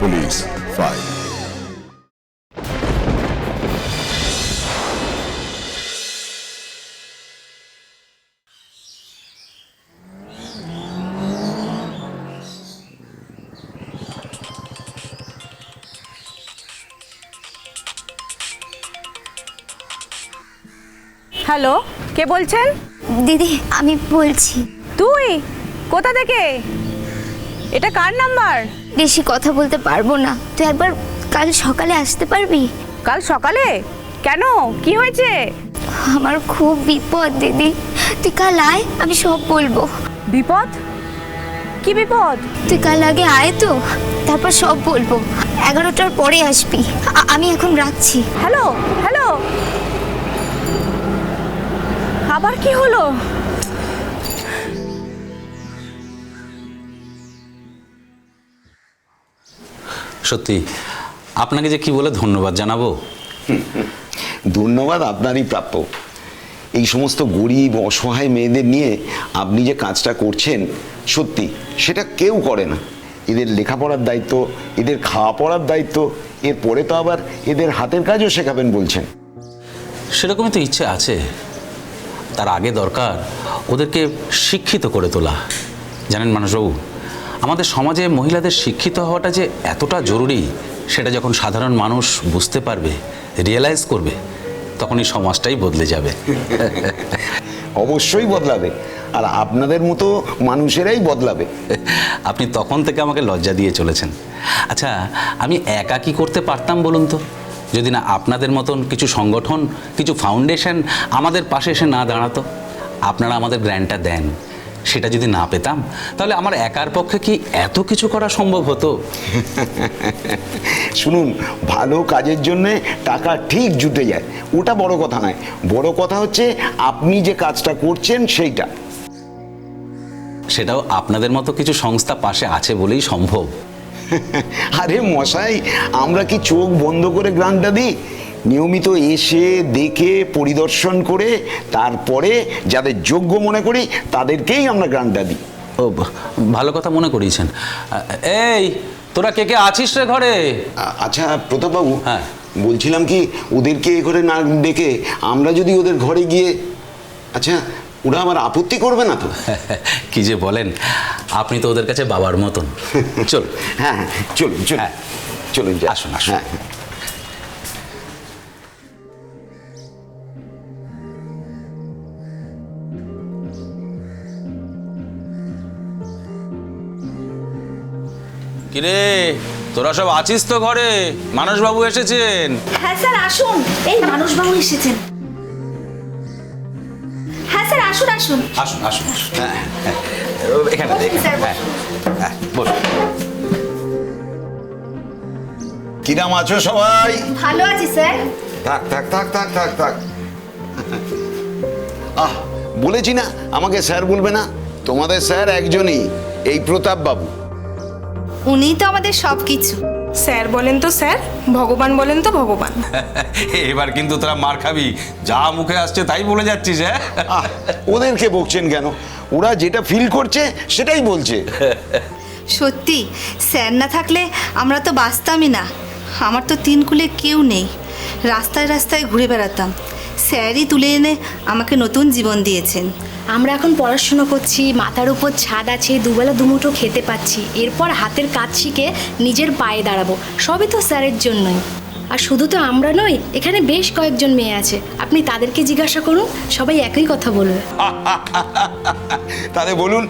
Police file. Hello, কে বলছেন? দিদি আমি বলছি। তুই কোথা থেকে? এটা কার নাম্বার? বেশি কথা বলতে পারবো না, তুই একবার কাল সকালে আসতে পারবি? কাল সকালে? কেন, কি হয়েছে? আমার খুব বিপদ দিদি, তুই কাল আয়, আমি সব বলবো। বিপদ? কি বিপদ? তুই কাল আগে আয় তো, তারপর সব বলবো। 11টার পরে আসবি। আমি এখন রাখছি। হ্যালো হ্যালো, আবার কি হলো? সত্যি আপনাকে যে কি বলে ধন্যবাদ জানাবো। ধন্যবাদ আপনারই প্রাপ্য। এই সমস্ত গরিব অসহায় মেয়েদের নিয়ে আপনি যে কাজটা করছেন, সত্যি সেটা কেউ করে না। এদের লেখাপড়ার দায়িত্ব, এদের খাওয়া পড়ার দায়িত্ব, এরপরে তো আবার এদের হাতের কাজও শেখাবেন বলছেন। সেরকমই তো ইচ্ছে আছে। তার আগে দরকার ওদেরকে শিক্ষিত করে তোলা। জানেন মানসবাবু, আমাদের সমাজে মহিলাদের শিক্ষিত হওয়াটা যে এতটা জরুরি, সেটা যখন সাধারণ মানুষ বুঝতে পারবে, রিয়েলাইজ করবে, তখনই সমাজটাই বদলে যাবে। অবশ্যই বদলাবে, আর আপনাদের মতো মানুষেরাই বদলাবে। আপনি তখন থেকে আমাকে লজ্জা দিয়ে চলেছেন। আচ্ছা, আমি একা কি করতে পারতাম বলুন তো, যদি না আপনাদের মতন কিছু সংগঠন, কিছু ফাউন্ডেশন আমাদের পাশে এসে না দাঁড়াতো। আপনারা আমাদের গ্র্যান্টটা দেন, সেটা যদি না পেতাম তাহলে আমার একার পক্ষে কি এত কিছু করা সম্ভব হতো? শুনুন, ভালো কাজের জন্যে টাকা ঠিক জুটে যায়, ওটা বড় কথা নয়। বড় কথা হচ্ছে আপনি যে কাজটা করছেন সেইটা। সেটাও আপনাদের মতো কিছু সংস্থা পাশে আছে বলেই সম্ভব। আরে মশাই, আমরা কি চোখ বন্ধ করে গ্রান্টটা দিই? নিয়মিত এসে দেখে পরিদর্শন করে তারপরে যাদের যোগ্য মনে করি তাদেরকেই আমরা গ্রান্টটা দিই। ও, ভালো কথা মনে করিয়েছেন। এই, তোরা কে কে আছিস রে ঘরে? আচ্ছা প্রতাপবাবু, হ্যাঁ বলছিলাম কি, ওদেরকে এ ঘরে না ডেকে আমরা যদি ওদের ঘরে গিয়ে, আচ্ছা ওরা আমার আপত্তি করবে না তো? কি যে বলেন, আপনি তো ওদের কাছে বাবার মতন। চল। হ্যাঁ হ্যাঁ, চলুন চলুন, হ্যাঁ চলুন যাই। আসুন আসুন। হ্যাঁ। কিরে, তোরা সব আছিস তো ঘরে? মানসবাবু এসেছেন। হ্যাঁ স্যার আসুন, এই মানসবাবু এসেছেন। হ্যাঁ স্যার আসুন আসুন। আসুন আসুন আসুন। হ্যাঁ, হ্যাঁ, এখানে বসুন, দেখেন। স্যার, হ্যাঁ হ্যাঁ, বসুন। কিরাম আছো সবাই? ভালো আছি স্যার। থাক থাক থাক থাক থাক থাক। আহ, বলেছি না আমাকে স্যার বলবে না। তোমাদের স্যার একজনই, এই প্রতাপ বাবু। উনিই তো আমাদের সব কিছু। স্যার বলেন তো স্যার, ভগবান বলেন তো ভগবান। এবার কিন্তু তোরা মার খাবি, যা মুখে আসছে তাই বলে যাচ্ছিস। হ্যাঁ, আহ, ওদেরকে বকছেন কেন? ওরা যেটা ফিল করছে সেটাই বলছে। সত্যি স্যার না থাকলে আমরা তো বাঁচতামই না। আমার তো তিন কুলে কেউ নেই, রাস্তায় রাস্তায় ঘুরে বেড়াতাম। স্যারই তুলে এনে আমাকে নতুন জীবন দিয়েছেন। আমরা এখন পড়াশুনো করছি, মাথার উপর ছাদ আছে, দুবেলা দুমুঠো খেতে পাচ্ছি। এরপর হাতের কাজ শিখে নিজের পায়ে দাঁড়াবো, সবই তো স্যারের জন্যই। আর শুধু তো আমরা নই, এখানে বেশ কয়েকজন মেয়ে আছে, আপনি তাদেরকে জিজ্ঞাসা করুন, সবাই একই কথা বলবে। তাহলে বলুন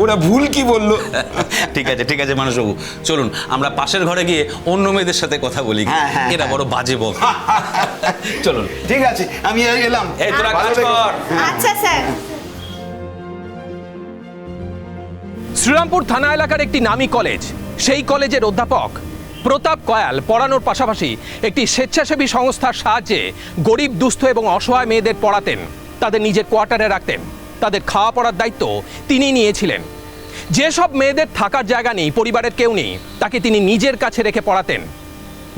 ওরা ভুল কি বললো? ঠিক আছে ঠিক আছে মানসবাবু, চলুন আমরা পাশের ঘরে গিয়ে অন্য মেয়েদের সাথে কথা বলি। হ্যাঁ, হ্যাঁ, এরা বড় বাজে বক। চলুন। ঠিক আছে, আমি এলাম। এই তোরা ভালো কাজ থেকো। কর। আচ্ছা স্যার। শ্রীরামপুর থানা এলাকার একটি নামী কলেজ, সেই কলেজের অধ্যাপক প্রতাপ কয়াল পড়ানোর পাশাপাশি একটি স্বেচ্ছাসেবী সংস্থার সাহায্যে গরিব দুস্থ এবং অসহায় মেয়েদের পড়াতেন, তাদের নিজের কোয়ার্টারে রাখতেন, তাদের খাওয়া পড়ার দায়িত্ব তিনি নিয়েছিলেন। যেসব মেয়েদের থাকার জায়গা নেই, পরিবারের কেউ নেই, তাকে তিনি নিজের কাছে রেখে পড়াতেন।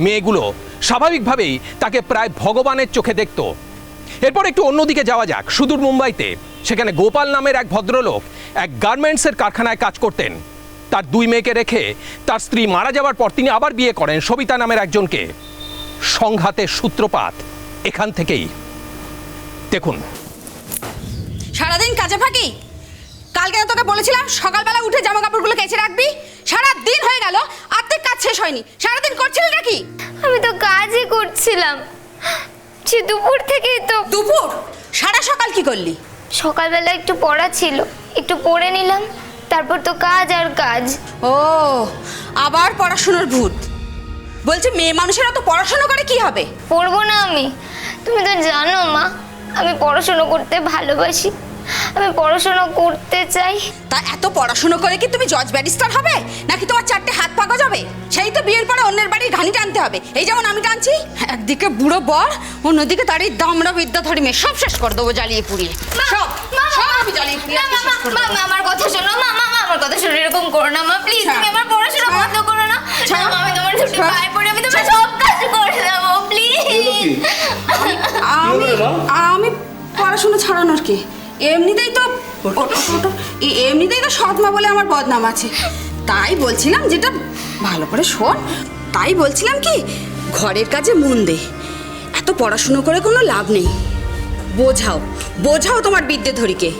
মেয়েগুলো স্বাভাবিকভাবেই তাকে প্রায় ভগবানের চোখে দেখত। এরপর একটু অন্যদিকে যাওয়া যাক, সুদূর মুম্বাইতে। সেখানে গোপাল নামের এক ভদ্রলোক এক গার্মেন্টসের কারখানায় কাজ করতেন। তার 2 মেয়েকে রেখে তার স্ত্রী মারা যাওয়ার পর তিনি আবার বিয়ে করেন সবিতা নামের একজনকে। সংঘাতের সূত্রপাত এখান থেকেই। দেখুন, সারাদিন কাজে ফাঁকি। কালকে না তোকে বলেছিলাম সকালবেলা উঠে জামা কাপড়গুলো কেচে রাখবি। সারা দিন হয়ে গেল, আর্ধেক কাজ শেষ হয়নি। সারাদিন করছিলি নাকি? আমি তো কাজই করছিলাম, সে দুপুর থেকেই তো। দুপুর? সারা সকাল কি করলি? সকালবেলা একটু পড়া ছিল, একটু পড়ে নিলাম, তারপর তো কাজ আর কাজ। ও, আবার পড়াশোনার ভূত। বলছে মেয়ে মানুষেরা তো পড়াশোনা করে কি হবে? পড়বো না আমি? তুমি তো জানো মা, আমি পড়াশোনা করতে ভালোবাসি, আমি পড়াশোনা করতে চাই। তা এত পড়াশোনা করে কি তুমি জজ ব্যারিস্টার হবে, নাকি তোমার 4টে হাত পা গজাবে? সেই তো বিয়ের পরে অন্যের বাড়ির ঘানি টানতে হবে, এই যেমন আমি টানছি। একদিকে বুড়ো বর, অন্যদিকে তার এই দামড়া বিদ্যাধরী মেয়ে। সব শেষ করে দেবো জ্বালিয়ে পুড়িয়ে। সব সব আমি জ্বালিয়ে পুড়িয়ে শেষ করে দেবো। আমার কথা শোনো মা, আমার কথা শোনো, এরকম করো না মা, প্লিজ। তুমি আমার পড়াশোনা বন্ধ করো না। আমি তোমার দুটি পায়ে পড়ে আমি তোমার সব কাজ করে দেবো, প্লিজ। আমি পড়াশোনা ছাড়ানোর কি? এমনিতেই তো সৎমা বলে আমার বদনাম আছে। তাই বলছিলাম, যেটা ভালো করে শোন, তাই বলছিলাম কি, ঘরের কাজে মন দে। এত পড়াশুনো করে কোনো লাভ নেই। বোঝাও বোঝাও তোমার বিদ্যাধরীকে।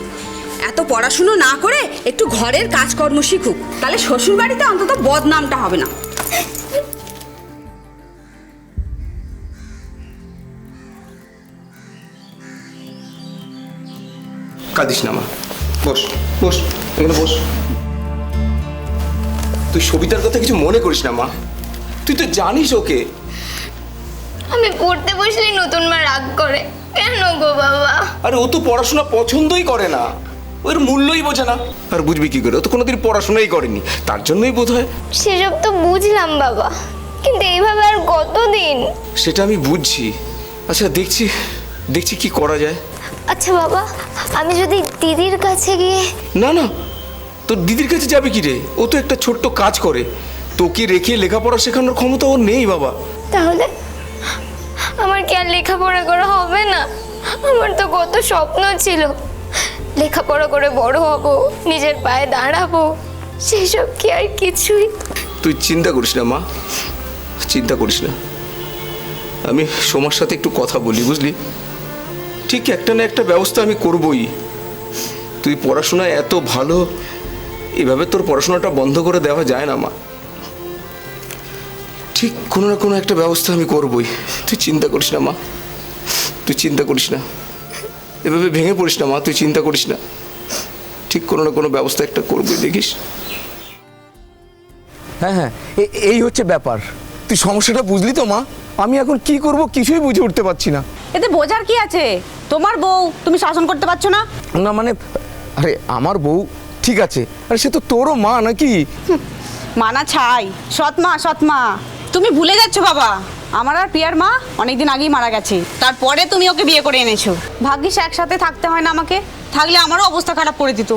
এত পড়াশুনো না করে একটু ঘরের কাজকর্ম শিখুক, তাহলে শ্বশুর বাড়িতে অন্তত বদনামটা হবে না। কাঁদিস না মা, বস বস, এখানে বস। তুই সবিতার কথা কিছু মনে করিস না মা, তুই তো জানিস ওকে। আমি পড়তে বসলেই নতুন মা রাগ করে, কেন গো বাবা? আরে ও তো পড়াশোনা পছন্দই করে না, ওর মূল্যই বোঝে না। আর বুঝবি কি করে, ও তো কোনোদিন পড়াশোনাই করেনি, তার জন্যই বোধ হয়। সেসব তো বুঝলাম বাবা, কিন্তু এইভাবে আর কতদিন? সেটা আমি বুঝছি। আচ্ছা, দেখছি কি করা যায়। আচ্ছা বাবা, আমি যদি দিদির কাছে গিয়ে। না না, তোর দিদির কাছে যাবে কি রে? ও তো একটা ছোট্ট কাজ করে, তোকে রেখে লেখাপড়া শেখানোর ক্ষমতা ওর নেই বাবা। তাহলে আমার কি আর লেখাপড়া করা হবে না? আমার তো কত স্বপ্ন ছিল, লেখাপড়া করে বড় হব, নিজের পায়ে দাঁড়াবো, সেসব কি আর কিছুই? তুই চিন্তা করিস না মা, চিন্তা করিস না। আমি সোমার সাথে একটু কথা বলি, বুঝলি? ঠিক একটা না একটা ব্যবস্থা আমি করবই। তুই পড়াশোনায় এত ভালো, এভাবে তোর পড়াশোনাটা বন্ধ করে দেওয়া যায় না মা। ঠিক কোনো না কোনো একটা ব্যবস্থা আমি করবই। তুই চিন্তা করিস না মা, তুই চিন্তা করিস না, এভাবে ভেঙে পড়িস না মা, তুই চিন্তা করিস না। ঠিক কোনো না কোনো ব্যবস্থা একটা করবই, দেখিস। হ্যাঁ, এই হচ্ছে ব্যাপার। তুই সমস্যাটা বুঝলি তো মা? আমি এখন কি করব কিছুই বুঝে উঠতে পারছি না। এতে বোঝার কি আছে? তোমার বউ, তুমি শাসন করতে পারছো না? না মানে, আরে আমার বউ ঠিক আছে, আরে সে তো তোরও মা নাকি? মানা ছাই, সৎমা। তুমি ভুলে যাচ্ছ বাবা, আমার আর প্রিয়ার মা অনেকদিন আগেই মারা গেছে, তারপরে তুমি ওকে বিয়ে করে এনেছো। ভাগ্যিস একসাথে থাকতে হয় না আমাকে, থাকলে আমারও অবস্থা খারাপ করে দিত।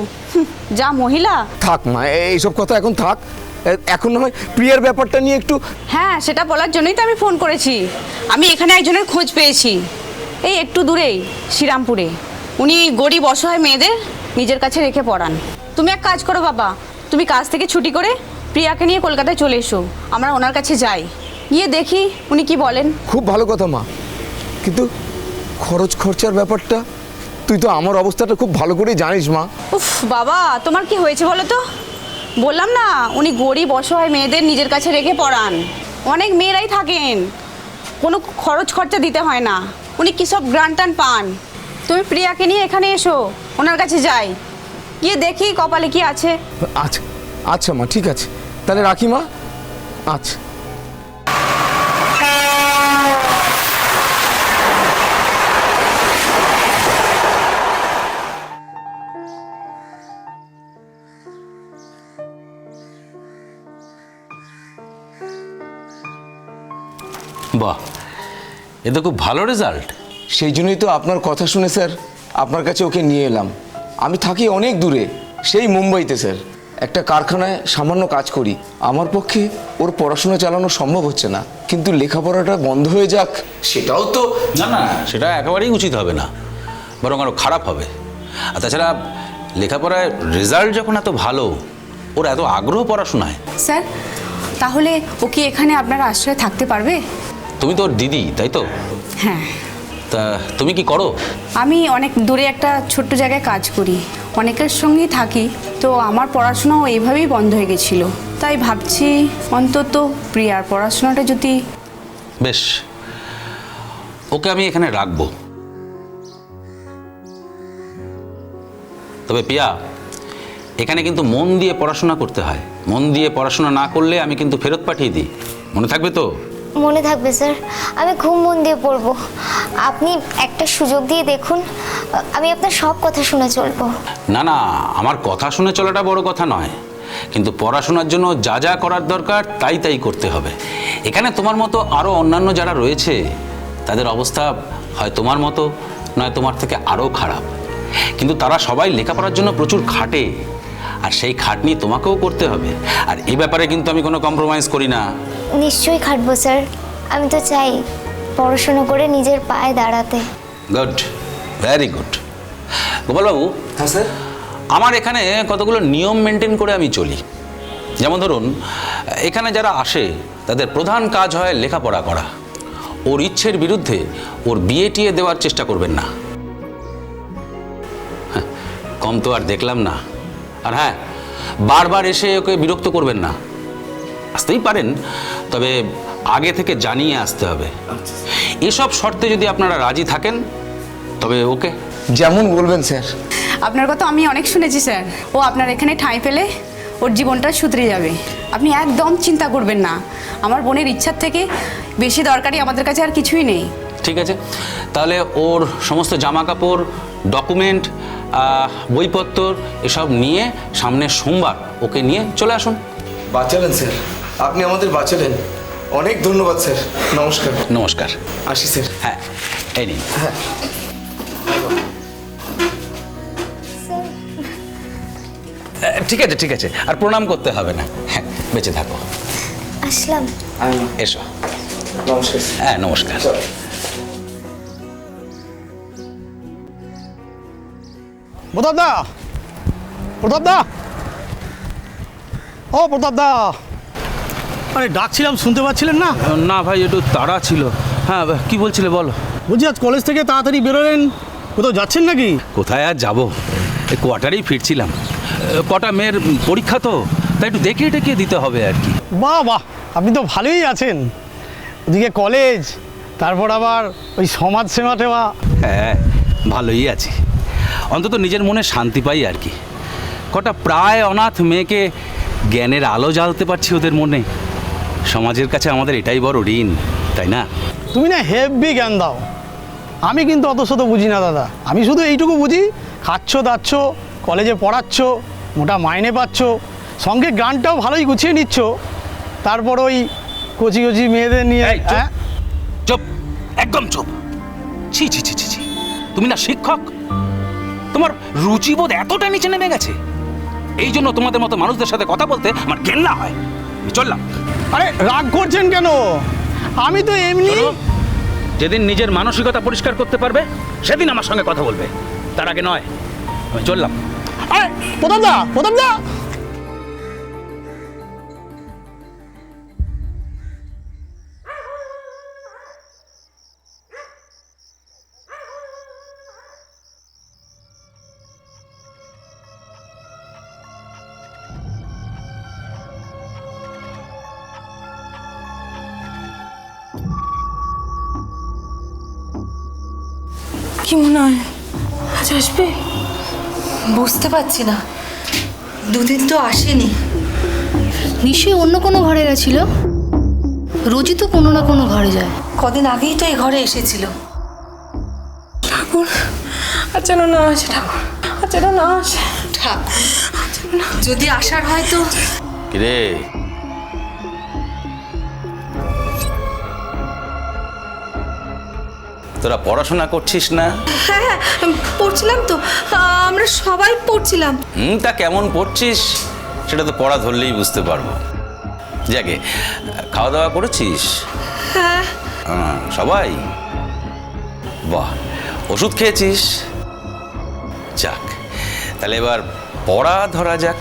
যা মহিলা। থাক মা, এইসব কথা এখন থাক। এখন না হয় প্রিয়ার ব্যাপারটা নিয়ে একটু। হ্যাঁ, সেটা বলার জন্যই তো আমি ফোন করেছি। আমি এখানে একজনের খোঁজ পেয়েছি, এই একটু দূরেই শ্রীরামপুরে। উনি গরিব অসহায় মেয়েদের নিজের কাছে রেখে পড়ান। তুমি এক কাজ করো বাবা, তুমি কাজ থেকে ছুটি করে প্রিয়াকে নিয়ে কলকাতায় চলে এসো, আমরা ওনার কাছে যাই, গিয়ে দেখি উনি কি বলেন। খুব ভালো কথা মা, কিন্তু খরচার ব্যাপারটা তুই তো আমার অবস্থাটা খুব ভালো করেই জানিস মা। উফ বাবা, তোমার কি হয়েছে বলো তো? বললাম না, উনি গরিব অসহায় মেয়েদের নিজের কাছে রেখে পড়ান। অনেক মেয়েরাই থাকেন, কোনো খরচা দিতে হয় না, উনি কী সব গ্রান্ট টান পান। তুমি প্রিয়াকে নিয়ে এখানে এসো, ওনার কাছে যাই, গিয়ে দেখি কপালে কি আছে। আচ্ছা আচ্ছা মা, ঠিক আছে, তাহলে রাখি মা। আচ্ছা। বাহ, এ তো খুব ভালো রেজাল্ট। সেই জন্যই তো আপনার কথা শুনে স্যার আপনার কাছে ওকে নিয়ে এলাম। আমি থাকি অনেক দূরে, সেই মুম্বাইতে স্যার, একটা কারখানায় সামান্য কাজ করি। আমার পক্ষে ওর পড়াশোনা চালানো সম্ভব হচ্ছে না, কিন্তু লেখাপড়াটা বন্ধ হয়ে যাক সেটাও তো। না, সেটা একেবারেই উচিত হবে না, বরং আরও খারাপ হবে। আর তাছাড়া লেখাপড়ায় রেজাল্ট যখন এত ভালো, ও ওর এত আগ্রহ পড়াশোনায়। স্যার তাহলে ও কি এখানে আপনার আশ্রয়ে থাকতে পারবে? তুমি তো ওর দিদি, তাই তো? হ্যাঁ। তা তুমি কি করো? আমি অনেক দূরে একটা ছোট্ট জায়গায় কাজ করি, অনেকের সঙ্গেই থাকি, তো আমার পড়াশোনাও এইভাবেই বন্ধ হয়ে গেছিলো। তাই ভাবছি অন্তত প্রিয়ার পড়াশোনাটা যদি... বেশ, ওকে আমি এখানে রাখবো। তবে প্রিয়া, এখানে কিন্তু মন দিয়ে পড়াশোনা করতে হয়। মন দিয়ে পড়াশোনা না করলে আমি কিন্তু ফেরত পাঠিয়ে দিই। মনে থাকবে তো? মনে থাকবে স্যার, আমি খুব মন দিয়ে পড়বো। আপনি একটা সুযোগ দিয়ে দেখুন, আমি আপনার সব কথা শুনে চলবো। না না, আমার কথা শুনে চলাটা বড় কথা নয়, কিন্তু পড়াশোনার জন্য যা যা করার দরকার তাই তাই করতে হবে। এখানে তোমার মতো আরও অন্যান্য যারা রয়েছে, তাদের অবস্থা হয় তোমার মতো, নয় তোমার থেকে আরও খারাপ, কিন্তু তারা সবাই লেখাপড়ার জন্য প্রচুর খাটে, আর সেই খাটনি তোমাকেও করতে হবে। আর এই ব্যাপারে কিন্তু আমি কোনো কম্প্রোমাইজ করি না। নিশ্চয়ই খাটবো স্যার, আমি তো চাই পড়াশোনা করে নিজের পায়ে দাঁড়াতে। Good, very good. গোপালবাবু, হ্যাঁ স্যার। আমার এখানে কতগুলো নিয়ম মেনটেন করে আমি চলি। যেমন ধরুন, এখানে যারা আসে তাদের প্রধান কাজ হয় লেখাপড়া করা। ওর ইচ্ছের বিরুদ্ধে ওর বিয়ে টিয়ে দেওয়ার চেষ্টা করবেন না। কম তো আর দেখলাম না। আর হ্যাঁ, বারবার এসে ওকে বিরক্ত করবেন না। আসতেই পারেন, তবে আগে থেকে জানিয়ে আসতে হবে। এসব শর্তে যদি আপনারা রাজি থাকেন তবে ওকে। যেমন বলবেন স্যার। আপনার কথা আমি অনেক শুনেছি স্যার, ও আপনার এখানে ঠাঁই পেলে ওর জীবনটা শুধরে যাবে। আপনি একদম চিন্তা করবেন না, আমার বোনের ইচ্ছার থেকে বেশি দরকারি আমাদের কাছে আর কিছুই নেই। ঠিক আছে, তাহলে ওর সমস্ত জামা কাপড়, ডকুমেন্ট, বইপত্র এসব নিয়ে সামনের সোমবার ওকে নিয়ে চলে আসুন। বাঁচালেন স্যার, আপনি আমাদের বাঁচালেন। অনেক ধন্যবাদ স্যার। নমস্কার। নমস্কার। আসি স্যার। হ্যাঁ, এই নিন। ঠিক আছে ঠিক আছে, আর প্রণাম করতে হবে না। হ্যাঁ, বেঁচে থাকো। আসলাম। এসো। নমস্কার। হ্যাঁ, নমস্কার। প্রতাপদা, প্রতাপদা, ও প্রতাপদা, আরে ডাকছিলাম শুনতে পাচ্ছিলেন না? না ভাই, একটু তাড়া ছিল। হ্যাঁ, কি বলছিলে বলো। বলছি আজ কলেজ থেকে তাড়াতাড়ি বেরোলেন, কোথাও যাচ্ছেন নাকি? কোথায় আর যাবো, এই কোয়ার্টারেই ফিরছিলাম। কটা মেয়ের পরীক্ষা তো, তাই একটু দেখিয়ে টেকিয়ে দিতে হবে আর কি। বাহ বাহ, আপনি তো ভালোই আছেন। ওদিকে কলেজ, তারপর আবার ওই সমাজ সেবা টেবা। হ্যাঁ, ভালোই আছি। অন্তত নিজের মনে শান্তি পাই আর কি। কটা প্রায় অনাথ মেয়েকে জ্ঞানের আলো জ্বালতে পারছি ওদের মনে। সমাজের কাছে আমাদের এটাই বড় ঋণ, তাই না? তুমি না হেভি জ্ঞান দাও, আমি কিন্তু অত শত বুঝি না দাদা। আমি শুধু এইটুকু বুঝি, খাচ্ছ দাচ্ছ, কলেজে পড়াচ্ছ, মোটা মাইনে পাচ্ছ, সঙ্গে গানটাও ভালোই গুছিয়ে নিচ্ছ, তারপর ওই কচি কচি মেয়েদের নিয়ে। এই, চুপ, হ্যাঁ, চুপ, একদম চুপ। ছি ছি ছি ছি ছি, তুমি না শিক্ষক? তোমার রুচিবোধ এতটা নিচে নেমে গেছে, এই জন্য তোমাদের মতো মানুষদের সাথে কথা বলতে আমার ঘেন্না হয়। আমি চললাম। আরে রাগ করছেন কেন? আমি তো এমনি। শোনো, যেদিন নিজের মানসিকতা পরিষ্কার করতে পারবে সেদিন আমার সঙ্গে কথা বলবে, তার আগে নয়। আমি চললাম। আরে প্রতাপদা, প্রতাপদা, কি মনে হয় আজ আসবে? বুঝতে পারছি না, দুদিন তো আসেনি। নিশ্চয়ই অন্য কোনো ঘরে গেছিল, রোজই তো কোনো না কোনো ঘরে যায়। কদিন আগেই তো এই ঘরে এসেছিল। ঠাকুর আর যেন না আসে, ঠাকুর আর যেন না আসে। ঠাকুর যদি আসার হয় তো। কিরে, তোরা পড়াশোনা করছিস না? হ্যাঁ পড়ছিলাম তো, আমরা সবাই পড়ছিলাম। তা কেমন পড়ছিস সেটা তো পড়া ধরলেই বুঝতে পারবো। যাকে, খাওয়া দাওয়া করেছিস? হ্যাঁ। সবাই? বাহ, ওষুধ খেয়েছিস? যাক, তাহলে এবার পড়া ধরা যাক।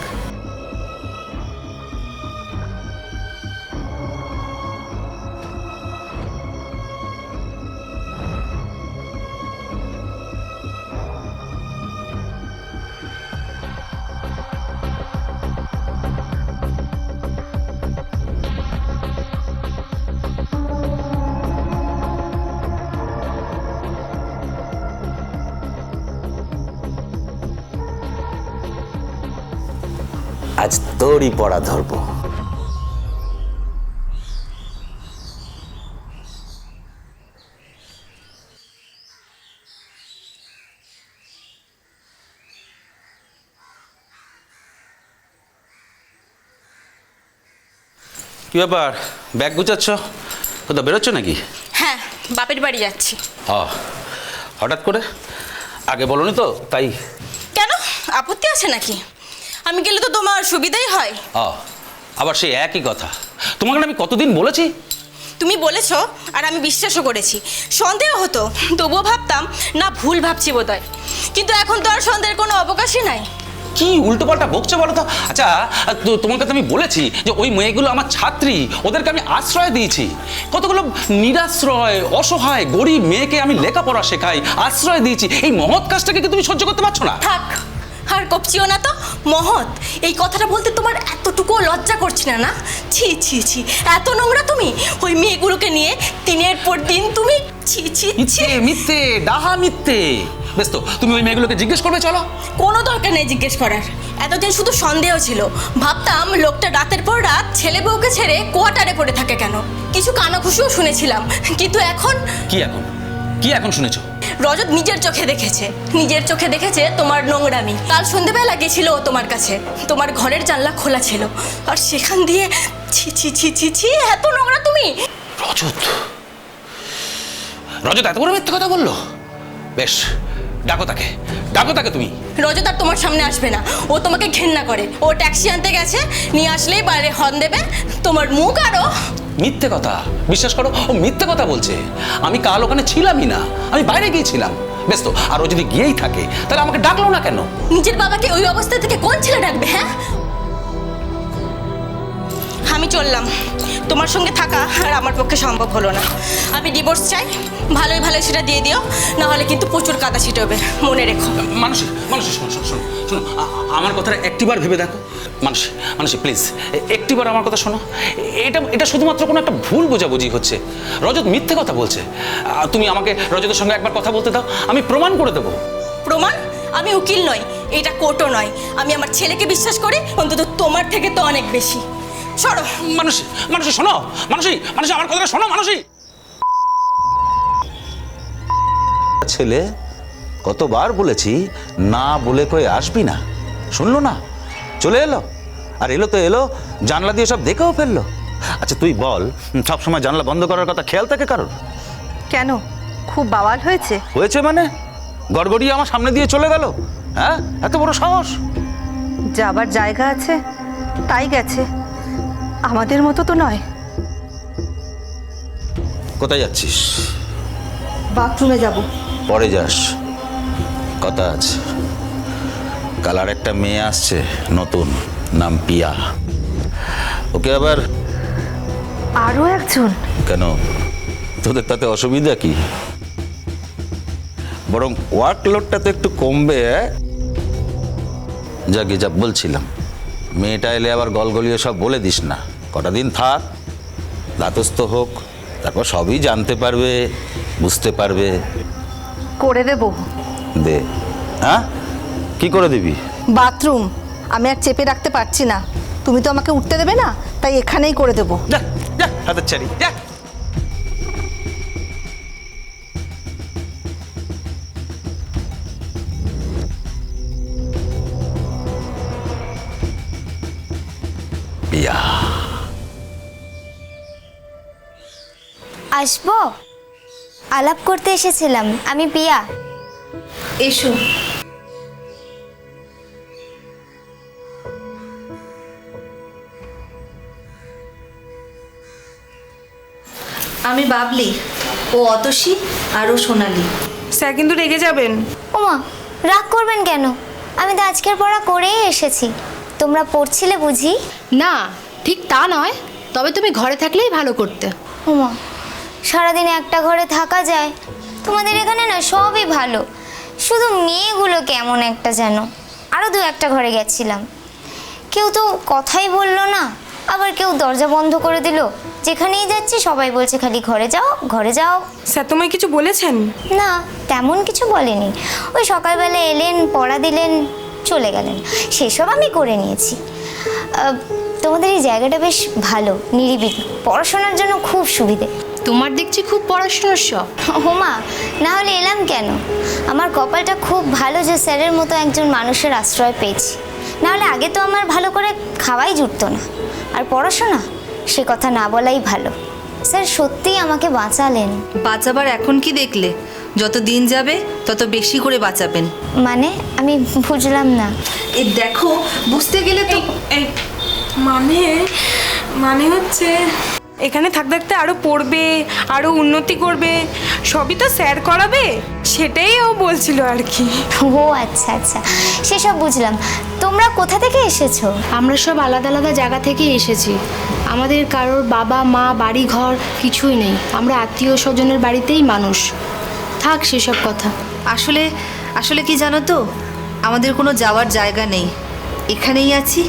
তোরই পড়া ধরবো। কি ব্যাপার, ব্যাগ গুছাচ্ছ? কোথাও বেরোচ্ছ নাকি? হ্যাঁ, বাপের বাড়ি যাচ্ছি। হঠাৎ করে, আগে বলোনি তো তাই। কেন, আপত্তি আছে নাকি? আমি গেলে তো তোমার সুবিধাই হয়। আবার সেই একই কথা। তোমাকে আমি কতদিন বলেছি? তুমি বলেছো আর আমি বিশ্বাসও করেছি। সন্দেহ হতো, তবুও ভাবতাম না ভুল ভাবছি বোধহয়। কিন্তু এখন তো আর সন্দেহের কোনো অবকাশই নাই। কি উল্টোপাল্টা বকছে বলো তো? আচ্ছা, তোমাকে তো আমি বলেছি যে ওই মেয়েগুলো আমার ছাত্রী, ওদেরকে আমি আশ্রয় দিয়েছি। কতগুলো নিরাশ্রয়, অসহায়, গরিব মেয়েকে আমি লেখাপড়া শেখাই, আশ্রয় দিয়েছি। এই মহৎ কাজটাকে কি তুমি সহ্য করতে পারছো না? থাক, আর কপচিও না তো। মহৎ এই কথাটা বলতে তোমার এতটুকুও লজ্জা করছে না? না, ছি ছি ছি, এত নোংরা তুমি। ওই মেয়েগুলোকে নিয়ে দিনের পর দিন তুমি ছি ছি ছি। মিথ্যে, ডাহা মিথ্যে। বেশ তো, তুমি ওই মেয়েগুলোকে জিজ্ঞেস করবে, চলো। কোনো দরকার নেই জিজ্ঞেস করার। এতদিন শুধু সন্দেহ ছিল, ভাবতাম লোকটা রাতের পর রাত ছেলে বউকে ছেড়ে কোয়ার্টারে পড়ে থাকে কেন। কিছু কানাঘুষিও শুনেছিলাম, কিন্তু এখন কি এখন শুনেছো? রজত নিজের চোখে দেখেছে তোমার নোংরামি। কাল সন্ধ্যেবেলা গেছিল ও তোমার কাছে, তোমার ঘরের জানলা খোলা ছিল, আর সেখান দিয়ে ছি ছি ছি ছি ছি, এত নোংরা তুমি। রজত এত বড় মিথ্যে কথা বললো? বেশ, ডাকো তাকে তুমি। রজত আর তোমার সামনে আসবে না, ও তোমাকে ঘেন্না করে। ও ট্যাক্সি আনতে গেছে, নিয়ে আসলেই বাইরে হর্ন দেবে। তোমার মুখ আরো মিথ্যে কথা। বিশ্বাস করো, ও মিথ্যে কথা বলছে। আমি কাল ওখানে ছিলামই না, আমি বাইরে গিয়েছিলাম। বেশ তো, আর ও যদি গিয়েই থাকে তাহলে আমাকে ডাকলো না কেন? নিজের বাবাকে ওই অবস্থা থেকে কোন ছেলে ডাকবে? হ্যাঁ, আমি চললাম। তোমার সঙ্গে থাকা আর আমার পক্ষে সম্ভব হলো না। আমি ডিভোর্স চাই, ভালোই ভালো সেটা দিয়ে দিও, না হলে কিন্তু প্রচুর কাদা ছিটবে, মনে রেখো। মানুষ শোনো, আমার কথাটা একটিবার ভেবে দেখো। মানুষ প্লিজ, একটিবার আমার কথা শোনো। এটা শুধুমাত্র কোনো একটা ভুল বোঝাবুঝি হচ্ছে। রজত মিথ্যে কথা বলছে। তুমি আমাকে রজতের সঙ্গে একবার কথা বলতে দাও, আমি প্রমাণ করে দেবো। প্রমাণ? আমি উকিল নই, এটা কোর্টও নয়। আমি আমার ছেলেকে বিশ্বাস করি, অন্তত তোমার থেকে তো অনেক বেশি। সরো। মানুষ শোনো, মানুষ আমার কথাটা শোনো। ছেলে, কতবার বলেছি না বলে কই আসবি না, শুনলো না, চলে এলো। আর এলো তো এলো, জানলা দিয়ে সব দেখেও ফেললো। আচ্ছা তুই বল, সবসময় জানলা বন্ধ করার কথা খেয়াল থাকে কারোর? কেন, খুব বাওয়াল হয়েছে? মানে গড়গড়িয়ে আমার সামনে দিয়ে চলে গেল। হ্যাঁ, এত বড় সাহস! যাবার জায়গা আছে তাই গেছে, আমাদের মতো তো নয়। কোথায় যাচ্ছিস? বাথরুমে যাব। পরে যাস, কথা আছে। কাল আর একটা মেয়ে আসছে নতুন, নাম পিয়া। ওকে আবার আরো একজন? কেন, তোদের তাতে অসুবিধা কি? বরং ওয়ার্কলোডটা তো একটু কমবে। যা বলছিলাম, মেয়েটা এলে আবার গলগলিয়ে সব বলে দিস না। কটা দিন থাক, ধাতস্থ হোক, তারপর সবই জানতে পারবে, বুঝতে পারবে। করে দেব। দে। হ্যাঁ, কি করে দিবি? বাথরুম আমি আর চেপে রাখতে পারছি না, তুমি তো আমাকে উঠতে দেবে না, তাই এখানেই করে দেব। যা হাতের চারি, যা। পিয়া, আসবো? আলাপ করতে এসেছিলাম, আমি পিয়া। এসো। আমি বাবলি, ও অতসী, আর ও সোনালি। স্যার কিন্তু রেগে যাবেন। ওমা, রাগ করবেন কেন? আমি তো আজকের পড়া করেই এসেছি। তোমরা পড়ছিলে বুঝি? না, ঠিক তা নয়, তবে তুমি ঘরে থাকলেই ভালো করতে। ওমা, সারাদিন একটা ঘরে থাকা যায়? তোমাদের এখানে না সবই ভালো, শুধু মেয়েগুলো কেমন একটা যেন। আরও দু একটা ঘরে গেছিলাম, কেউ তো কথাই বললো না, আবার কেউ দরজা বন্ধ করে দিল। যেখানেই যাচ্ছি সবাই বলছে খালি ঘরে যাও, ঘরে যাও। স্যার তোমায় কিছু বলেছেন? না, তেমন কিছু বলেনি। ওই সকালবেলা এলেন, পড়া দিলেন, চলে গেলেন, সেসব আমি করে নিয়েছি। তোমাদের এই জায়গাটা বেশ ভালো, নিরিবিলি, পড়াশোনার জন্য খুব সুবিধে। তোমার দেখছি খুব পড়াশোনার শখ। হোমা, না হলে এলাম কেন? আমার কপালটা খুব ভালো যে স্যারের মতো একজন মানুষের আশ্রয় পেয়েছি, না হলে আগে তো আমার ভালো করে খাওয়াই জুটতো না। আর পড়াশোনা, সে কথা না বলাই ভালো। স্যার সত্যিই আমাকে বাঁচালেন। বাঁচাবার এখন কি দেখলে? যত দিন যাবে তত বেশি করে বাঁচাবেন। মানে আমি বুঝলাম না। এই দেখো, বুঝতে গেলে তো এই মানে হচ্ছে এখানে থাকতে থাকতে আরো পড়বে, আরো উন্নতি করবে, সবই তো স্যার করাবে, সেটাই ও বলছিল আর কি। ও আচ্ছা আচ্ছা, সেসব বুঝলাম। তোমরা কোথা থেকে এসেছো? আমরা সব আলাদা আলাদা জায়গা থেকে এসেছি। আমাদের কারোর বাবা মা বাড়ি ঘর কিছুই নেই, আমরা আত্মীয় স্বজনের বাড়িতেই মানুষ। থাক সেসব কথা। আসলে আসলে কি জানো তো, আমাদের কোনো যাওয়ার জায়গা নেই। এখানেই আছি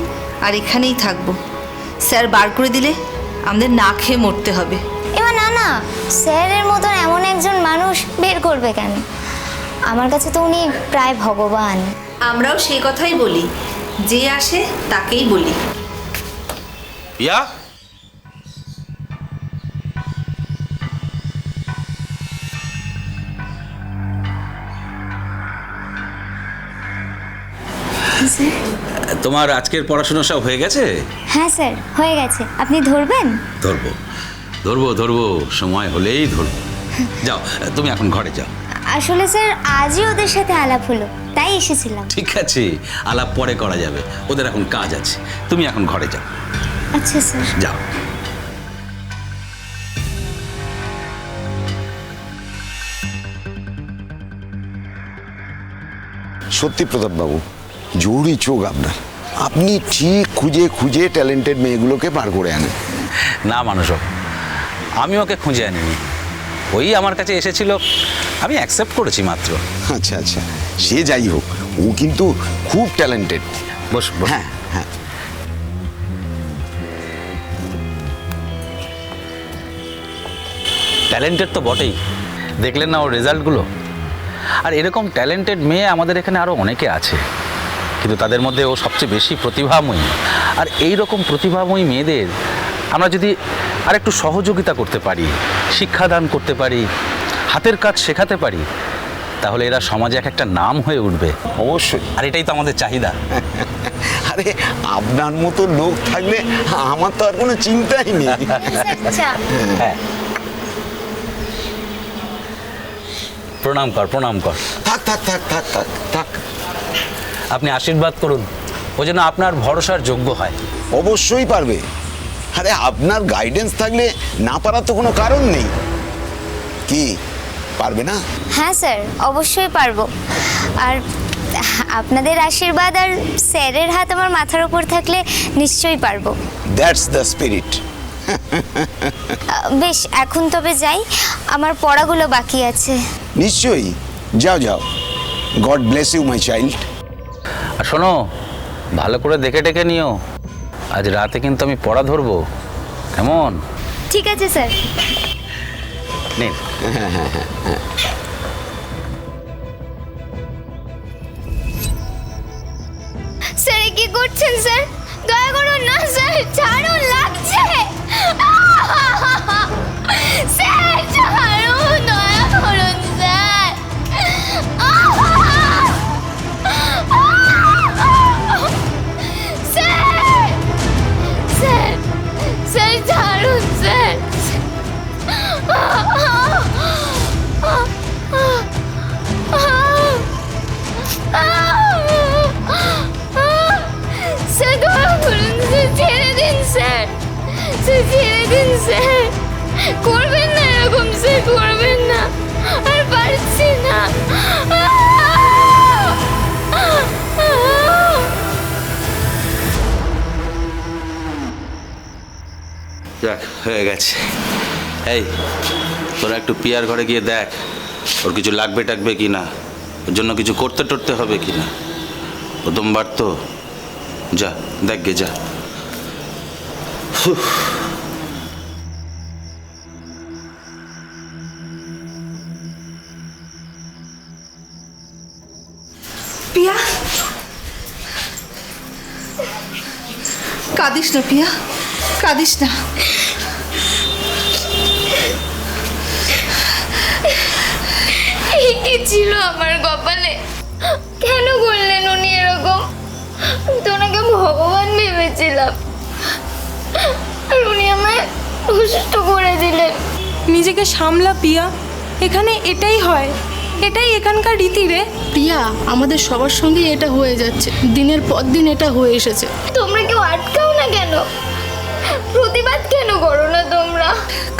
আর এখানেই থাকবো। স্যার বার করে দিলে আমাদের না খেয়ে মরতে হবে। এবার না না, স্যারের মতন এমন একজন মানুষ বের করবে কেন? আমার কাছে তো উনি প্রায় ভগবান। আমরাও সেই কথাই বলি, যে আসে তাকেই বলি। পিয়া, তোমার আজকের পড়াশোনা সব হয়ে গেছে? হ্যাঁ স্যার, হয়ে গেছে। আপনি ধরবেন? ধরবো ধরবো ধরবো, সময় হলেই ধরবো। যাও, তুমি এখন ঘরে যাও। আসলে স্যার আজই ওদের সাথে আলাপ হলো, তাই এসেছিলাম। ঠিক আছে, আলাপ পরে করা যাবে, ওদের এখন কাজ আছে। তুমি এখন ঘরে যাও। আচ্ছা স্যার। যাও। সত্যি প্রতাপবাবু, জোরই চোখ আপনার। আপনি ঠিক খুঁজে খুঁজে ট্যালেন্টেড মেয়েগুলোকে বার করে আনেন। না মানুষ, আমি ওকে খুঁজে আনিনি, ওই আমার কাছে এসেছিল, আমি অ্যাকসেপ্ট করেছি মাত্র। আচ্ছা আচ্ছা, সে যাই হোক, ও কিন্তু খুব ট্যালেন্টেড। বস বস। হ্যাঁ হ্যাঁ, ট্যালেন্টেড তো বটেই, দেখলেন না ওর রেজাল্টগুলো। আর এরকম ট্যালেন্টেড মেয়ে আমাদের এখানে আরও অনেকে আছে, কিন্তু তাদের মধ্যে ও সবচেয়ে বেশি প্রতিভাময়ী। আর এই রকম প্রতিভাময়ী মেয়েদের আমরা যদি আর একটু সহযোগিতা করতে পারি, শিক্ষাদান করতে পারি, হাতের কাজ শেখাতে পারি, তাহলে এরা সমাজে এক একটা নাম হয়ে উঠবে। অবশ্যই। আর এটাই তো আমাদের চাহিদা। আরে আপনার মতো লোক থাকলে আমার তো আর কোনো চিন্তাই নেই। আচ্ছা, হ্যাঁ, প্রণাম কর প্রণাম কর। থাক থাক থাক থাক থাক থাক। আপনি আশীর্বাদ করুন, ও যেন আপনার ভরসার যোগ্য হয়। অবশ্যই পারবে। আরে আপনার গাইডেন্স থাকলে না পারার তো কোনো কারণ নেই। কি পারবে না? হ্যাঁ স্যার, অবশ্যই পারবো। আর আপনাদের আশীর্বাদ আর স্যারের হাত আমার মাথার উপর থাকলে নিশ্চয়ই পারবো। That's the spirit. বেশ, এখন তবে যাই, আমার পড়াগুলো বাকি আছে। নিশ্চয়ই, যাও যাও। God bless you my child. আর শোনো, ভালো করে দেখে টেকে নিও, আজ রাতে কিন্তু আমি পড়া ধরবো, কেমন? ঠিক আছে স্যার। নিন। স্যার কি করছেন স্যার? দয়া করুন না স্যার, ছাড়ুন, লাগছে। স্যার ছাড়ুন, দয়া করুন স্যার। স্যার স্যার স্যার ছাড়ুন স্যার। স্যার দয়া করুন স্যার, ছেড়ে দিন স্যার, স্যার ছেড়ে দিন স্যার, করবেন না এরকম স্যার, করবেন না, আর পারছি না। যাক, হয়ে গেছে। এই, তোরা একটু পিয়ার ঘরে গিয়ে দেখ ওর কিছু লাগবে টাকবে কি না, ওর জন্য কিছু করতে টরতে হবে কি না। প্রথমবার তো, যা দেখ গে, যা। পিয়া, কাঁদিস না পিয়া, কাঁদিস না। এই কি ছিল আমার কপালে? কেন করলেন উনি এরকম? আমি তো ওনাকে ভগবান ভেবেছিলাম, আর উনি আমায় অসুস্থ করে দিলেন। নিজেকে সামলা পিয়া, এখানে এটাই হয়, এটাই এখানকার রীতি রে। প্রিয়া, আমাদের সবার সঙ্গে এটা হয়ে যাচ্ছে, দিনের পর দিন এটা হয়ে এসেছে। তোমরা কেউ আটকাও না কেন? প্রতিবাদ কেন করো না তোমরা?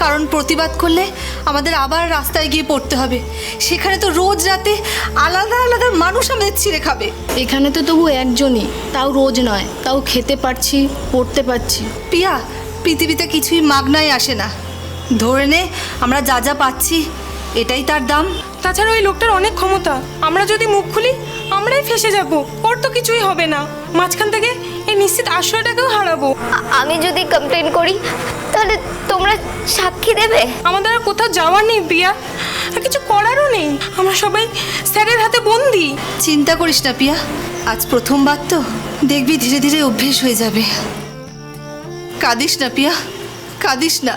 কারণ প্রতিবাদ করলে আমাদের আবার রাস্তায় গিয়ে পড়তে হবে। সেখানে তো রোজ রাতে আলাদা আলাদা মানুষ আমাদের ছিঁড়ে খাবে। এখানে তো তবু একজনই, তাও রোজ নয়, তাও খেতে পারছি, পড়তে পারছি। পিয়া, পৃথিবীতে কিছুই মাগনায় আসে না। ধরে নে আমরা যা যা পাচ্ছি এটাই তার দাম। তাছাড়া ওই লোকটার অনেক ক্ষমতা, আমরা যদি মুখ খুলি আমরাই ফেসে যাব। ওর তো কিছুই হবে না, মাঝখান থেকে এই নিশ্চিত আশ্রয়টাকেও হারাবো। আমি যদি কমপ্লেন করি তাহলে তোমরা সাক্ষী দেবে? আমাদের আর কোথাও যাওয়ার নেই প্রিয়া, আর কিছু করারও নেই। আমরা সবাই স্যারের হাতে বন্দি। চিন্তা করিস না পিয়া, আজ প্রথমবার তো, দেখবি ধীরে ধীরে অভ্যেস হয়ে যাবে। কাঁদিস না পিয়া, কাঁদিস না।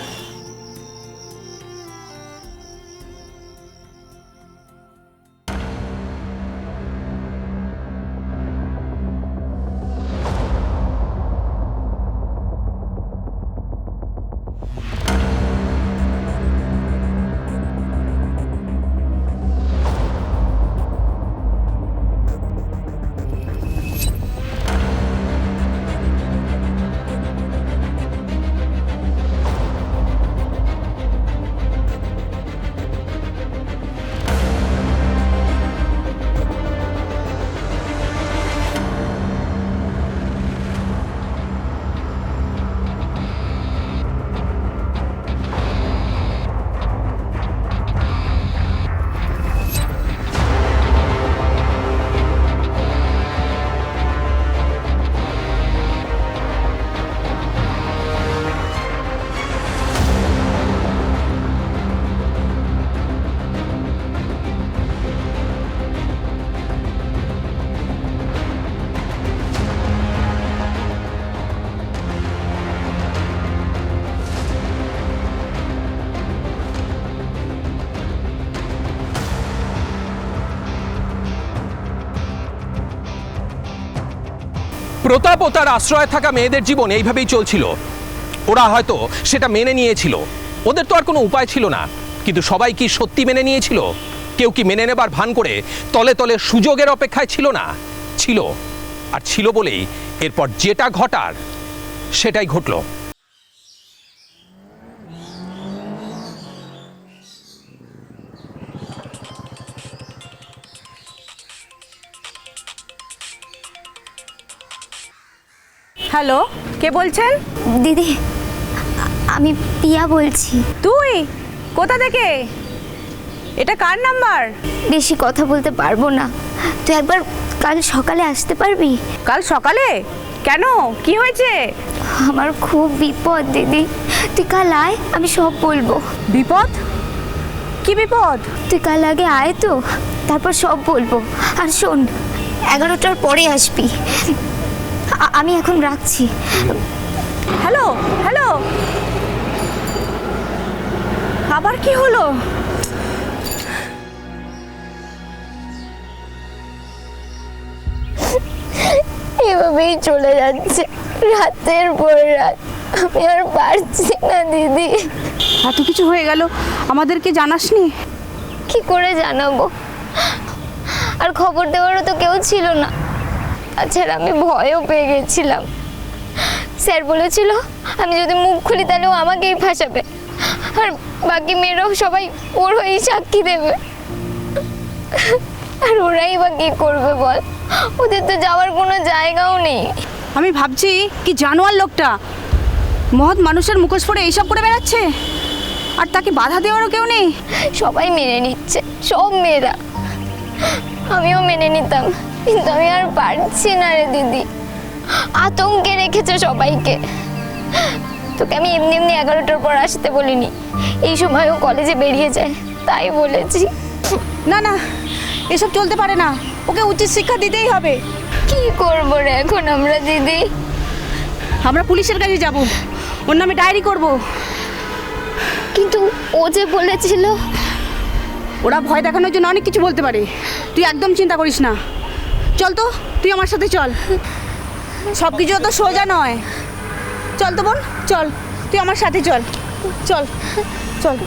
প্রতাপ ও তার আশ্রয়ে থাকা মেয়েদের জীবন এইভাবেই চলছিল। ওরা হয়তো সেটা মেনে নিয়েছিল, ওদের তো আর কোনো উপায় ছিল না। কিন্তু সবাই কি সত্যি মেনে নিয়েছিল? কেউ কি মেনে নেবার ভান করে তলে তলে সুযোগের অপেক্ষায় ছিল না? ছিল, আর ছিল বলেই এরপর যেটা ঘটার সেটাই ঘটল। হ্যালো, কে বলছেন? দিদি, আমি পিয়া বলছি। তুই কোথা থেকে? এটা কার নাম্বার? বেশি কথা বলতে পারবো না, তুই একবার কাল সকালে আসতে পারবি? কাল সকালে? কেন, কি হয়েছে? আমার খুব বিপদ দিদি, তুই কাল আয়, আমি সব বলবো। বিপদ? কি বিপদ? তুই কাল আগে আয় তো, তারপর সব বলবো। আর শোন, 11টার পরে আসবি। আমি এখন রাখছি। হ্যালো হ্যালো, আবার কি হলো? এভাবেই চলে যাচ্ছে রাতের পর রাত, আমি আর পারছি না দিদি। এত কিছু হয়ে গেল, আমাদেরকে জানাসনি? কি করে জানাবো? আর খবর দেওয়ারও তো কেউ ছিল না। তাছাড়া আমি ভয়ও পেয়ে গেছিলাম। স্যার বলেছিল আমি যদি মুখ খুলি তাহলে ও আমাকেই ফাঁসাবে, আর বাকি মেয়েরাও সবাই ওর হয়েই সাক্ষী দেবে। আর ওরাই বা কি করবে বল? ওদের তো যাওয়ার কোনো জায়গাও নেই। আমি ভাবছি কি জানোয়ার লোকটা, মহৎ মানুষের মুখোশ পরে এইসব করে বেড়াচ্ছে, আর তাকে বাধা দেওয়ারও কেউ নেই। সবাই মেনে নিচ্ছে, সব মেয়েরা। আমিও মেনে নিতাম, কিন্তু আমি আর পারছি না রে দিদি। আতঙ্কে রেখেছে সবাইকে। তোকে আমি এমনি এমনি 11টার পর আসতে বলিনি, এই সময়ও কলেজে বেরিয়ে যায় তাই বলেছি। না না, এসব চলতে পারে না, ওকে উচিত শিক্ষা দিতেই হবে। কি করবো রে এখন আমরা দিদি? আমরা পুলিশের কাছে যাব, ওর নামে ডায়েরি করব। কিন্তু ও যে বলেছিল। ওরা ভয় দেখানোর জন্য অনেক কিছু বলতে পারে, তুই একদম চিন্তা করিস না। চল তো, তুই আমার সাথে চল। সব কিছু তো সোজা নয়। চল তো বোন, চল, তুই আমার সাথে চল। চল চল।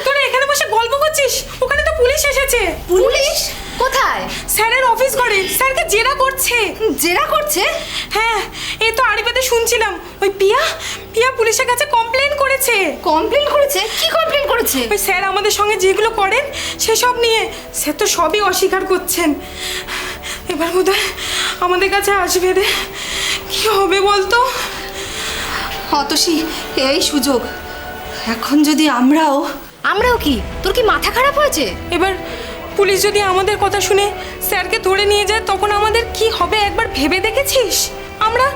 তোরা এখানে বসে গল্প করছিস, ওখানে তো পুলিশ এসেছে। পুলিশ কোথায়? স্যারের অফিস ঘরে স্যারকে জেরা করছে। জেরা করছে? হ্যাঁ, এই তো আড়িপাতে শুনছিলাম। ওই পিয়া পিয়া পুলিশের কাছে কমপ্লেন করেছে। কমপ্লেন করেছে? কি কমপ্লেন করেছে? ওই স্যার আমাদের সঙ্গে যেগুলো করেন সেসব নিয়ে। স্যার তো সবই অস্বীকার করছেন। এবার বোধহয় আমাদের কাছে আসবে রে। কি হবে বলতো? অতসী, এই সুযোগ। এখন যদি আমরাও কি? তোর কি মাথা খারাপ হয়েছে? এবার পুলিশ যদি আমাদের কথা শুনে স্যারকে ধরে নিয়ে যায়, তখন আমাদের কি হবে একবার ভেবে দেখেছিস? আমরা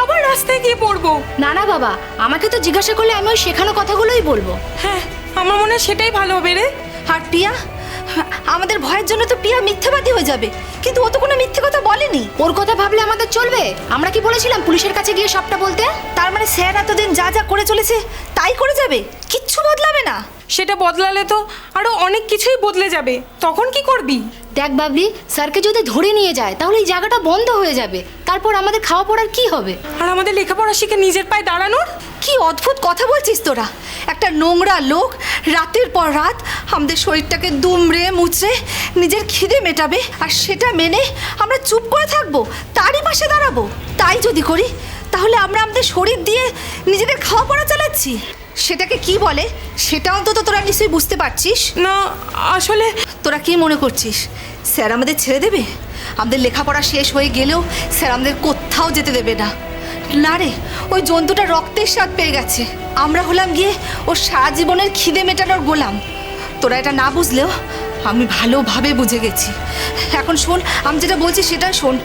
আবার রাস্তায় গিয়ে পড়বো। না না বাবা, আমাকে তো জিজ্ঞাসা করলে আমি ওই শেখানো কথাগুলোই বলবো। হ্যাঁ, আমার মনে হয় সেটাই ভালো হবে রে। আর পিয়া, আমাদের ভয়ের জন্য তো পিয়া মিথ্যাবাদী হয়ে যাবে, কিন্তু ও তো কোনো মিথ্যে কথা বলেনি। ওর কথা ভাবলে আমাদের চলবে? আমরা কি বলেছিলাম পুলিশের কাছে গিয়ে সবটা বলতে? তার মানে স্যার এতদিন যা যা করে চলেছে তাই করে যাবে, কিচ্ছু বদলাবে না? সেটা বদলালে তো আরো অনেক কিছুই বদলে যাবে। তখন কি করবি? দেখ বাবলি, স্যারকে যদি ধরে নিয়ে যায় তাহলে এই জায়গাটা বন্ধ হয়ে যাবে। তারপর আমাদের খাওয়া পড়ার কি হবে? আর আমাদের লেখাপড়া শিখে নিজের পায়ে দাঁড়ানোর? কি অদ্ভুত কথা বলছিস তোরা! একটা নোংরা লোক রাতের পর রাত আমাদের শরীরটাকে দুমড়ে মুচড়ে নিজের খিদে মেটাবে, আর সেটা মেনে আমরা চুপ করে থাকবো, তারই পাশে দাঁড়াবো? তাই যদি করি তাহলে আমরা আমাদের শরীর দিয়ে নিজেদের খাওয়া পড়া চালাচ্ছি। সেটাকে কি বলে সেটা অন্তত তোরা নিশ্চয়ই বুঝতে পারছিস না। আসলে তোরা কি মনে করছিস স্যার আমাদের ছেড়ে দেবে? আমাদের লেখাপড়া শেষ হয়ে গেলেও স্যার আমাদের কোথাও যেতে দেবে না। না রে, ওই জন্তুটা রক্তের স্বাদ পেয়ে গেছে, আমরা হলাম গিয়ে ওর সারা জীবনের খিদে মেটানোর গোলাম। তোরা এটা না বুঝলেও আমি ভালোভাবে বুঝে গেছি। এখন শোন, আমি যেটা বলছি সেটা শোন।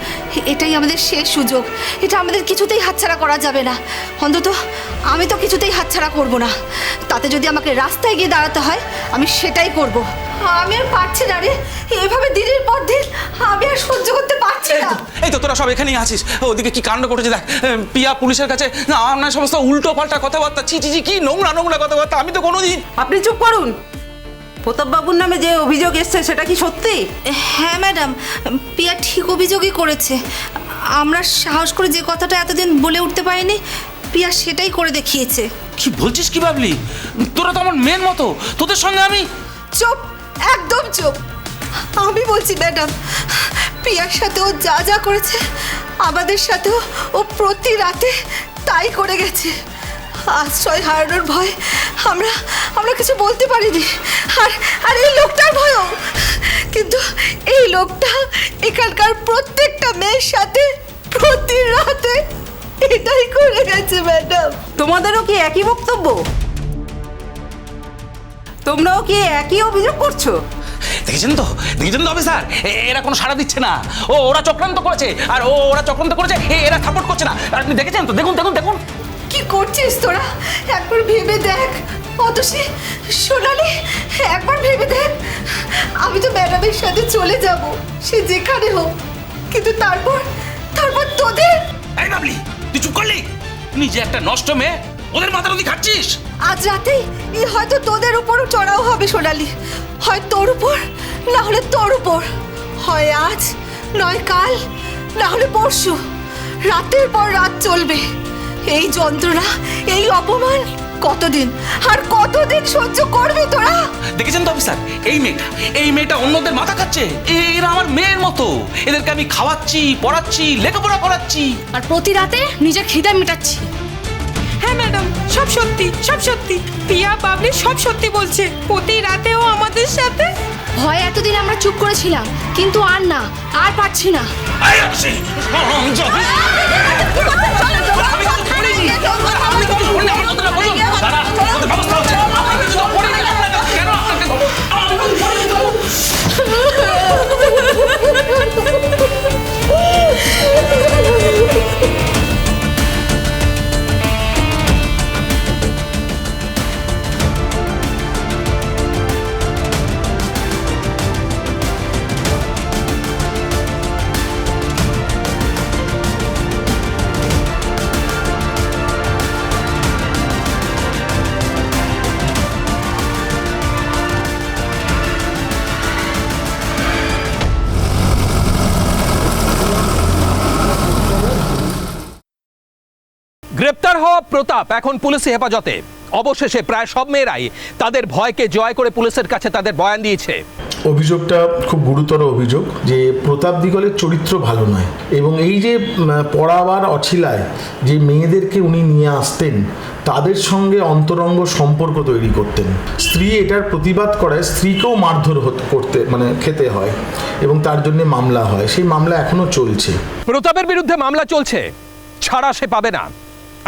এটাই আমাদের শেষ সুযোগ, এটা আমাদের কিছুতেই হাতছাড়া করা যাবে না। অন্তত আমি তো কিছুতেই হাতছাড়া করব না। তাতে যদি আমাকে রাস্তায় গিয়ে দাঁড়াতে হয় আমি সেটাই করব। আমি আর পারছি না রে, এভাবে দিনের পর দিন আমি আর সহ্য করতে পারছি না। এই তো তোরা সব এখানেই আছিস। ওদিকে কি কাণ্ড ঘটেছে দেখ। পিয়া পুলিশের কাছে না, আপনার সমস্ত উল্টো পাল্টা কথাবার্তা, ছি ছি ছি, কি নোংরা নোংরা কথাবার্তা। আমি তো কোনোদিন। আপনি চুপ করুন। প্রতাপবাবুর নামে যে অভিযোগ এসছে সেটা কি সত্যি? হ্যাঁ ম্যাডাম, পিয়া ঠিক অভিযোগই করেছে। আমরা সাহস করে যে কথাটা এতদিন বলে উঠতে পারিনি, পিয়া সেটাই করে দেখিয়েছে। কি বলছিস কি ভাবলি? তোরা তো আমার মেয়ের মতো, তোদের সঙ্গে আমি। চুপ, একদম চুপ। আমি বলছি ম্যাডাম, পিয়ার সাথে ও যা যা করেছে আমাদের সাথেও ও প্রতি রাতে তাই করে গেছে। আশ্রয় হারানোর ভয় আমরা কিছু বলতে পারিনি। আর এই লোকটার ভয়ও। কিন্তু এই লোকটা এখানকার প্রত্যেকটা মেয়ের সাথে প্রতি রাতে এটাই করে গেছে ম্যাডাম। তোমাদেরও কি একই বক্তব্য? তোমরাও কি একই অভিযোগ করছো? দেখেছেন তো অফিসার, এরা কোনো সাড়া দিচ্ছে না। ওরা চক্রান্ত করেছে, আর ওরা চক্রান্ত করেছে, এরা সাপোর্ট করছে না। আপনি দেখেছেন তো? দেখুন দেখুন দেখুন। কি করছিস তোরা? একবার ভেবে দেখ, অতসী, সোনালি, একবার ভেবে দেখ, আমি তো ম্যাডামের সাথে চলে যাব, সে যেখানে হোক, কিন্তু তারপর তোদের। এই বাবলি, তুই চুপ করলি? নিজে একটা নষ্ট মেয়ে, ওদের মাথার মধ্যে খাচ্ছিস। আজ রাতেই হয়তো তোদের উপরও চড়াও হবে সোনালি, হয় তোর উপর, না হলে তোর উপর, হয় আজ নয় কাল, না হলে পরশু, রাতের পর রাত চলবে এই যন্ত্রণা, এই অপমান। কতদিন আর কতদিন সহ্য করবি তোরা? দেখেছেন তো অফিসার, এই মেয়েটা অন্যদের মাথা খাচ্ছে। এরা আমার মেয়ের মতো, এদেরকে আমি খাওয়াচ্ছি, পড়াচ্ছি, লেখাপড়া করাচ্ছি, আর প্রতি রাতে নিজের খিদে মেটাচ্ছি। হ্যাঁ ম্যাডাম, সব সত্যি, সব সত্যি। পিয়া, বাবলি সব সত্যি বলছে। প্রতি রাতেও আমাদের সাথে। ভয়ে এতদিন আমরা চুপ করেছিলাম, কিন্তু আর না, আর পারছি না। গ্রেপ্তার হওয়া প্রতাপ এখন পুলিশি হেফাজতে। অবশেষে প্রায় সব মেয়েরাই তাদের ভয়কে জয় করে পুলিশের কাছে তাদের বয়ান দিয়েছে। অভিযোগটা খুব গুরুতর অভিযোগ যে প্রতাপ দিগলের চরিত্র ভালো নয়, এবং এই যে পড়াবার অছিলায় যে মেয়েদেরকে উনি নিয়ে আসতেন, তাদের সঙ্গে অন্তরঙ্গ সম্পর্ক তৈরি করতেন। স্ত্রী এটার প্রতিবাদ করায় স্ত্রীকেও মারধর করতে খেতে হয়, এবং তার জন্য মামলা হয়। সেই মামলা এখনো চলছে। প্রতাপের বিরুদ্ধে মামলা চলছে, ছাড়া সে পাবে না।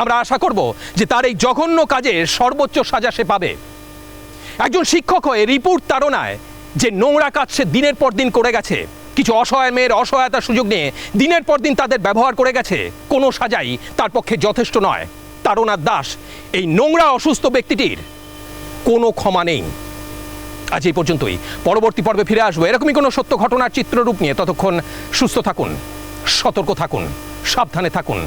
আমরা আশা করব যে তার এই জঘন্য কাজের সর্বোচ্চ সাজা সে পাবে। একজন শিক্ষক হয়ে রিপোর্ট তাড়নায় যে নোংরা কাজ সে দিনের পর দিন করে গেছে, কিছু অসহায় মেয়ের অসহায়তার সুযোগ নিয়ে দিনের পর দিন তাদের ব্যবহার করে গেছে, কোনো সাজাই তার পক্ষে যথেষ্ট নয়। তারনাথ দাস, এই নোংরা অসুস্থ ব্যক্তিটির কোনো ক্ষমা নেই। আজ এই পর্যন্তই। পরবর্তী পর্বে ফিরে আসবো এরকমই কোনো সত্য ঘটনার চিত্ররূপ নিয়ে। ততক্ষণ সুস্থ থাকুন, সতর্ক থাকুন, সাবধানে থাকুন।